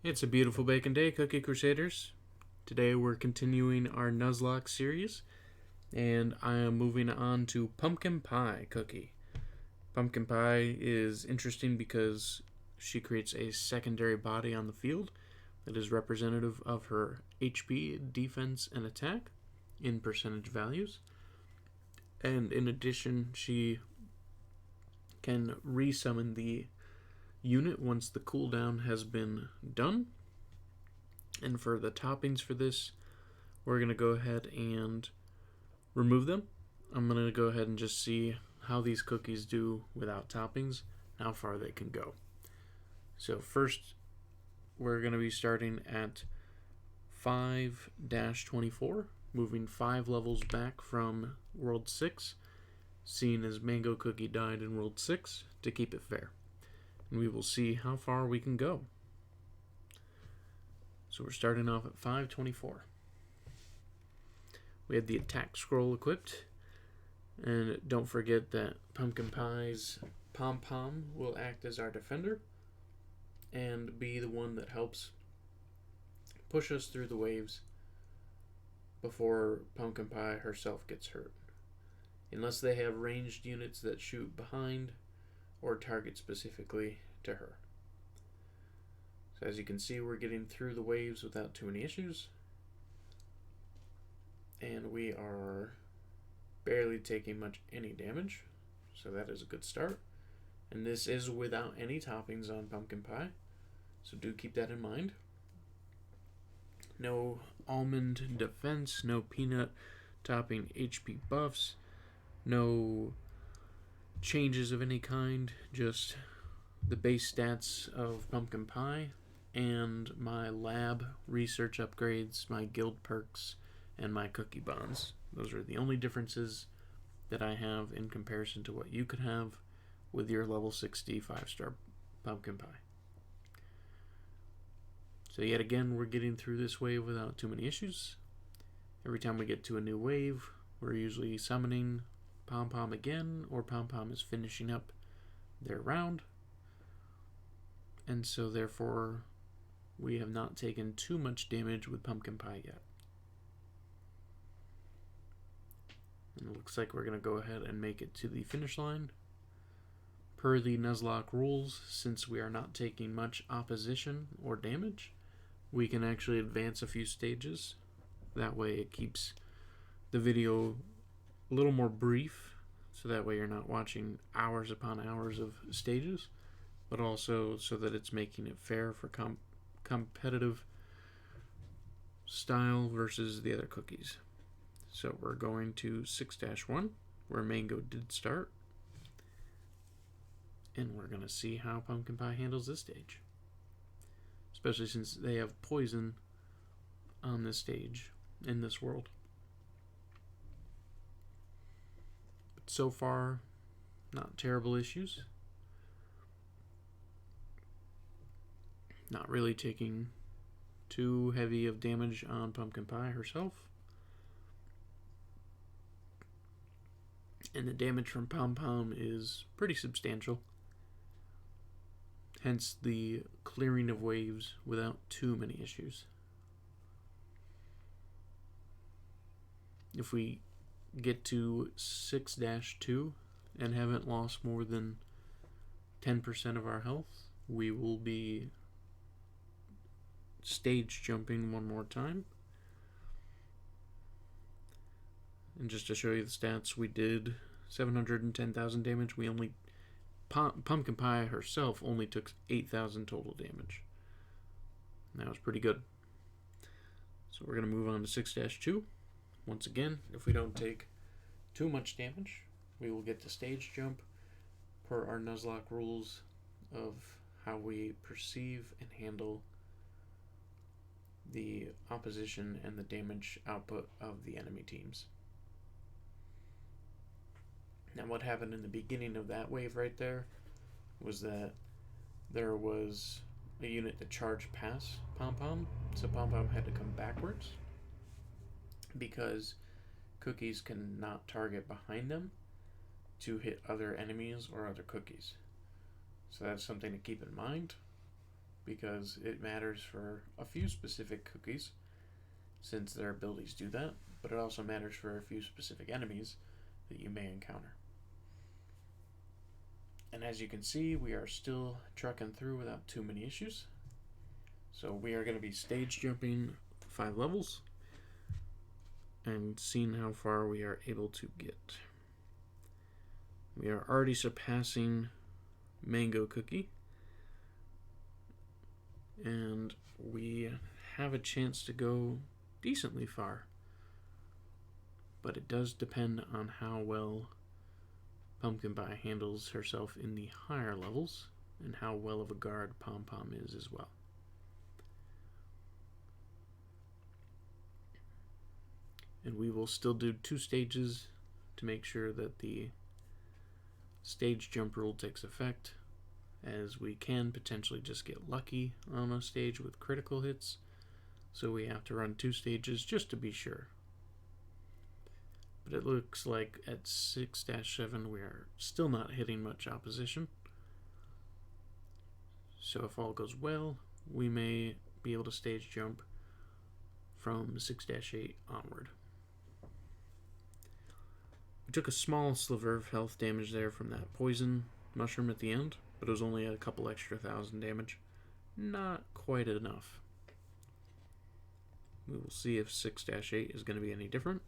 It's a beautiful bacon day, Cookie Crusaders. Today we're continuing our Nuzlocke series, and I am moving on to Pumpkin Pie Cookie. Pumpkin Pie is interesting because she creates a secondary body on the field that is representative of her HP, defense, and attack in percentage values. And in addition, she can resummon the unit once the cooldown has been done. And for the toppings for this, we're going to go ahead and remove them. I'm going to go ahead and just see how these cookies do without toppings, how far they can go. So first, we're going to be starting at 5-24, moving 5 levels back from World 6, seeing as Mango Cookie died in World 6 to keep it fair. And we will see how far we can go. So we're starting off at 524. We have the attack scroll equipped. And don't forget that Pumpkin Pie's pom-pom will act as our defender and be the one that helps push us through the waves before Pumpkin Pie herself gets hurt. Unless they have ranged units that shoot behind or target specifically to her. So as you can see, we're getting through the waves without too many issues. And we are barely taking much any damage. So that is a good start. And this is without any toppings on Pumpkin Pie. So do keep that in mind. No almond defense, no peanut topping HP buffs, no changes of any kind, just the base stats of Pumpkin Pie and my lab research upgrades, my guild perks, and my cookie bonds. Those are the only differences that I have in comparison to what you could have with your level 60 5-star Pumpkin Pie. So yet again, we're getting through this wave without too many issues. Every time we get to a new wave, we're usually summoning Pom-Pom again, or Pom-Pom is finishing up their round. And so therefore, we have not taken too much damage with Pumpkin Pie yet. And it looks like we're going to go ahead and make it to the finish line. Per the Nuzlocke rules, since we are not taking much opposition or damage, we can actually advance a few stages. That way it keeps the video a little more brief, so that way you're not watching hours upon hours of stages, but also so that it's making it fair for competitive style versus the other cookies. So we're going to 6-1, where Mango did start. And we're going to see how Pumpkin Pie handles this stage. Especially since they have poison on this stage, in this world. But so far, not terrible issues. Not really taking too heavy of damage on Pumpkin Pie herself. And the damage from Pom-Pom is pretty substantial. Hence the clearing of waves without too many issues. If we get to 6-2 and haven't lost more than 10% of our health, we will be stage jumping one more time. And just to show you the stats, we did 710,000 damage. We only Pumpkin Pie herself only took 8,000 total damage. And that was pretty good. So we're going to move on to 6-2. Once again, if we don't take too much damage, we will get to stage jump per our Nuzlocke rules of how we perceive and handle the opposition and the damage output of the enemy teams. Now what happened in the beginning of that wave right there was that there was a unit that charged past Pom-Pom, so Pom-Pom had to come backwards because cookies cannot target behind them to hit other enemies or other cookies. So that's something to keep in mind, because it matters for a few specific cookies, since their abilities do that, but it also matters for a few specific enemies that you may encounter. And as you can see, we are still trucking through without too many issues. So we are going to be stage jumping 5 levels and seeing how far we are able to get. We are already surpassing Mango Cookie, and we have a chance to go decently far, but it does depend on how well Pumpkin Pie handles herself in the higher levels and how well of a guard Pom Pom is as well. And we will still do 2 stages to make sure that the stage jump rule takes effect, as we can potentially just get lucky on a stage with critical hits, so we have to run 2 stages just to be sure. But it looks like at 6-7 we are still not hitting much opposition, so if all goes well, we may be able to stage jump from 6-8 onward. We took a small sliver of health damage there from that poison mushroom at the end, but it was only a couple extra thousand damage. Not quite enough. We will see if 6-8 is going to be any different.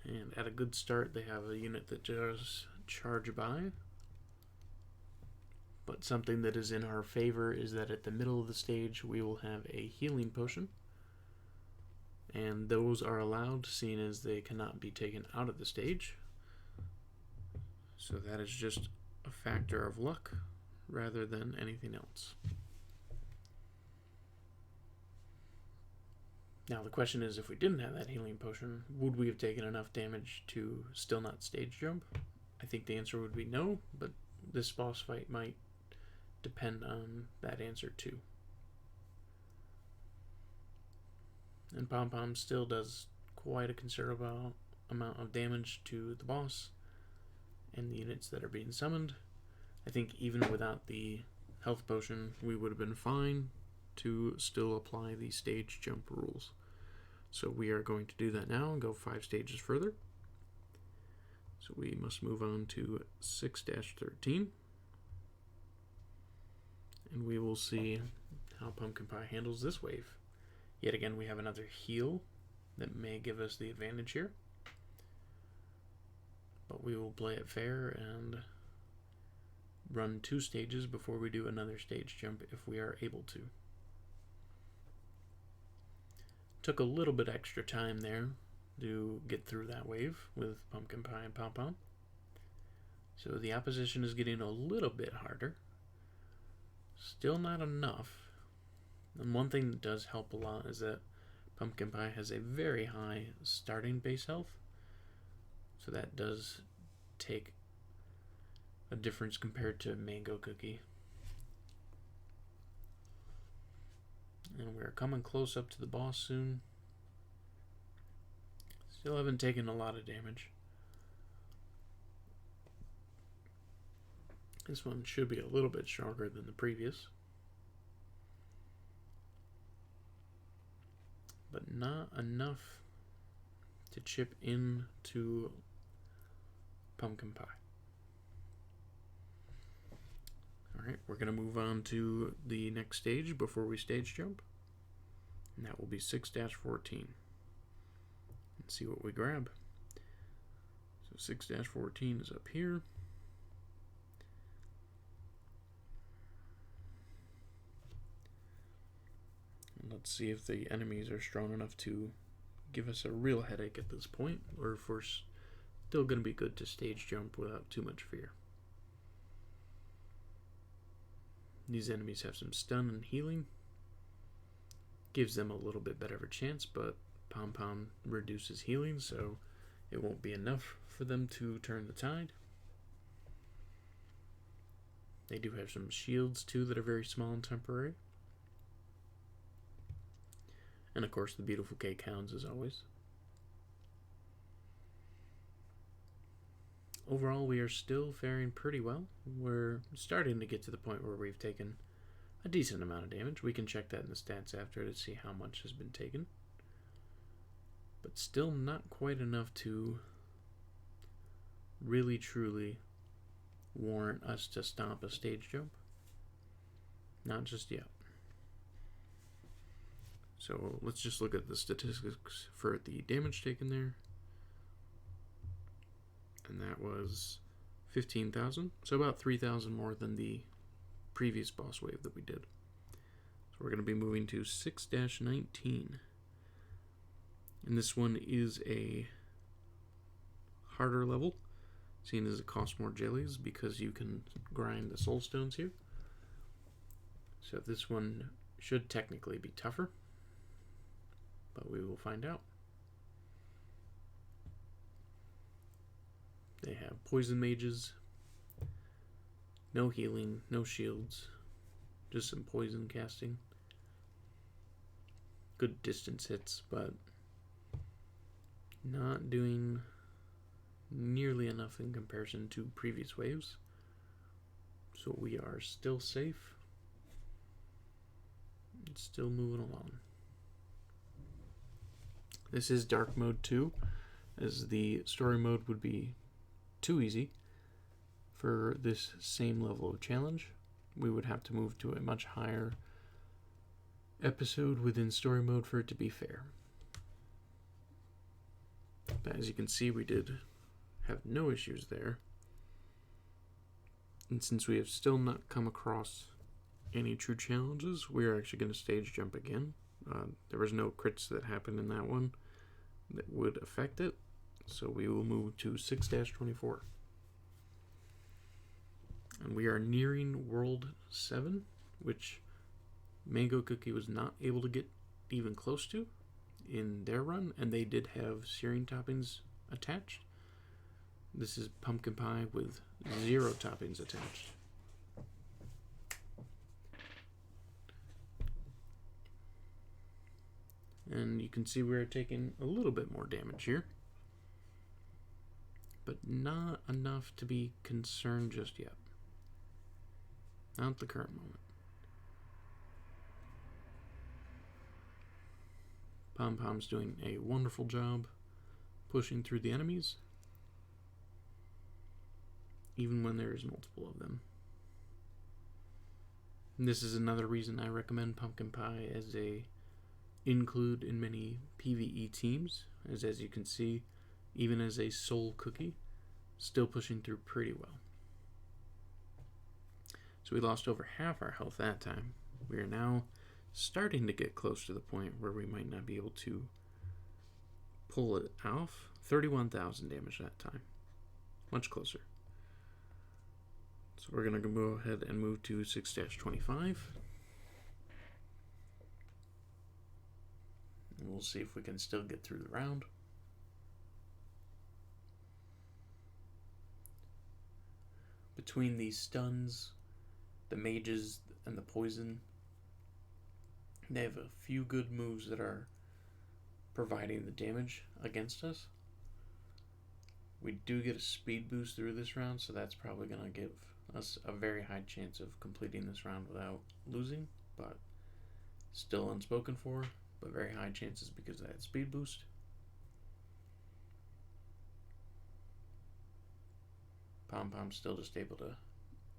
And at a good start, they have a unit that does charge by. But something that is in our favor is that at the middle of the stage, we will have a healing potion. And those are allowed, seeing as they cannot be taken out of the stage. So that is just a factor of luck rather than anything else. Now the question is, if we didn't have that healing potion, would we have taken enough damage to still not stage jump? I think the answer would be no, but this boss fight might depend on that answer too. And Pom Pom still does quite a considerable amount of damage to the boss and the units that are being summoned. I think even without the health potion, we would have been fine to still apply the stage jump rules. So we are going to do that now and go 5 stages further. So we must move on to 6-13. And we will see how Pumpkin Pie handles this wave. Yet again, we have another heal that may give us the advantage here. But we will play it fair and run 2 stages before we do another stage jump if we are able to. Took a little bit extra time there to get through that wave with Pumpkin Pie and Pom Pom. So the opposition is getting a little bit harder. Still not enough. And one thing that does help a lot is that Pumpkin Pie has a very high starting base health. So that does take a difference compared to Mango Cookie. And we're coming close up to the boss soon. Still haven't taken a lot of damage. This one should be a little bit stronger than the previous. But not enough to chip into Pumpkin Pie. Alright, we're going to move on to the next stage before we stage jump. And that will be 6-14. And see what we grab. So 6-14 is up here. And let's see if the enemies are strong enough to give us a real headache at this point, or if we're still going to be good to stage jump without too much fear. These enemies have some stun and healing. Gives them a little bit better of a chance, but Pom Pom reduces healing, so it won't be enough for them to turn the tide. They do have some shields too that are very small and temporary. And of course the beautiful cake hounds as always. overall, we are still faring pretty well. We're starting to get to the point where we've taken a decent amount of damage. We can check that in the stats after to see how much has been taken. But still not quite enough to really truly warrant us to stomp a stage jump. Not just yet. So let's just look at the statistics for the damage taken there. And that was 15,000. So about 3,000 more than the previous boss wave that we did. So we're going to be moving to 6-19. And this one is a harder level, seeing as it costs more jellies because you can grind the soul stones here. So this one should technically be tougher, but we will find out. They have poison mages, no healing, no shields, just some poison casting. Good distance hits, but not doing nearly enough in comparison to previous waves. So we are still safe. It's still moving along. This is dark mode 2, as the story mode would be too easy for this same level of challenge. We would have to move to a much higher episode within story mode for it to be fair. But as you can see, we did have no issues there. And since we have still not come across any true challenges, we are actually going to stage jump again. There was no crits that happened in that one that would affect it. So we will move to 6-24. And we are nearing World 7, which Mango Cookie was not able to get even close to in their run, and they did have searing toppings attached. This is pumpkin pie with 0 toppings attached. And you can see we're taking a little bit more damage here, but not enough to be concerned just yet. Not at the current moment. Pom Pom's doing a wonderful job pushing through the enemies, even when there is multiple of them. And this is another reason I recommend pumpkin pie as a include in many PvE teams, as you can see, even as a soul cookie, still pushing through pretty well. So we lost over half our health that time. We are now starting to get close to the point where we might not be able to pull it off. 31,000 damage that time. Much closer. So we're going to go ahead and move to 6-25. And we'll see if we can still get through the round. Between these stuns, the mages, and the poison, they have a few good moves that are providing the damage against us. We do get a speed boost through this round, so that's probably going to give us a very high chance of completing this round without losing, but still unspoken for, but very high chances because of that speed boost. Pom Pom's still just able to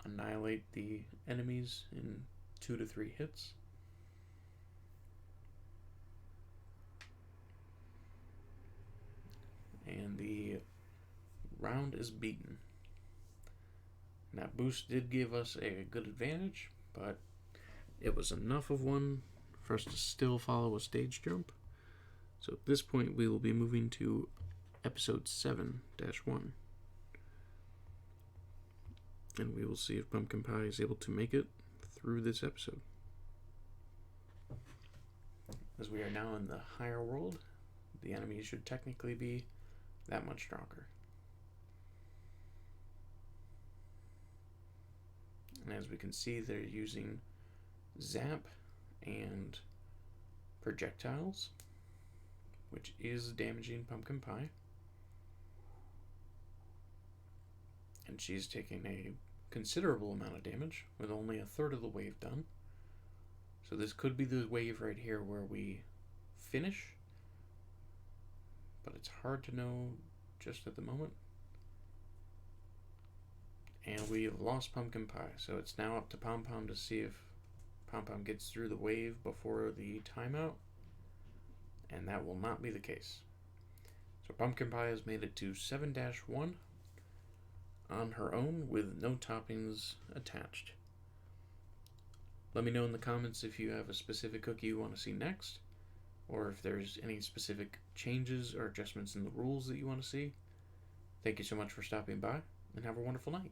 annihilate the enemies in 2 to 3 hits. And the round is beaten. And that boost did give us a good advantage, but it was enough of one for us to still follow a stage jump. So at this point we will be moving to episode 7-1. And we will see if Pumpkin Pie is able to make it through this episode. As we are now in the higher world, the enemies should technically be that much stronger. And as we can see, they're using zap and projectiles, which is damaging Pumpkin Pie. and she's taking a considerable amount of damage with only a third of the wave done. So this could be the wave right here where we finish, but it's hard to know just at the moment. And we have lost Pumpkin Pie, so it's now up to Pom Pom to see if Pom Pom gets through the wave before the timeout, and that will not be the case. So Pumpkin Pie has made it to 7-1 on her own with no toppings attached. Let me know in the comments if you have a specific cookie you want to see next, or if there's any specific changes or adjustments in the rules that you want to see. Thank you so much for stopping by, and have a wonderful night.